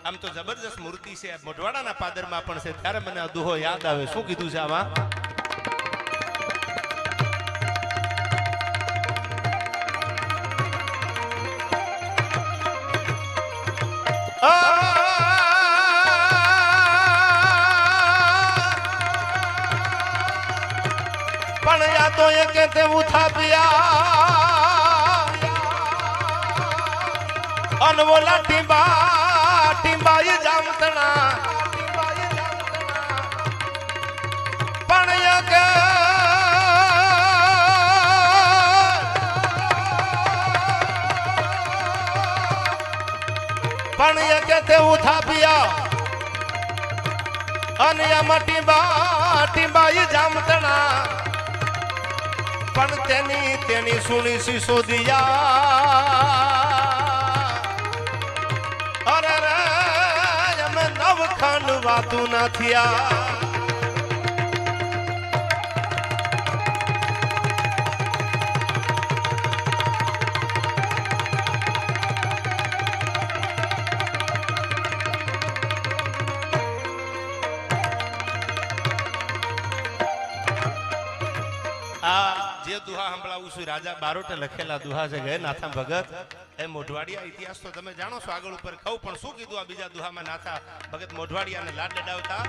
આમ તો જબરજસ્ત મૂર્તિ છે મોઢવાડાના પાદરમાં પણ છે ત્યારે મને આ દુહો યાદ આવે શું કીધું છે આમાં પણ યા તો એ કે તે ઉથાપિયા અનવોલા ટીંબાઈ જામતણા પણ એ કે તે ઉથાપિયા અને આમાં ટીંબાઈ જામતણા પણ તેની સુણી સિસોદિયા અરે રે અમે નવખંડ વાતું ના થયા જે દુહા સંભળાવું છું રાજા બારોટે લખેલા દુહા છે ગયા નાથા ભગત એ મોઢવાડિયા ઇતિહાસ તો તમે જાણો છો આગળ ઉપર કહું પણ શું કીધું આ બીજા દુહામાં નાથા ભગત મોઢવાડિયાને લાડ લડાવતા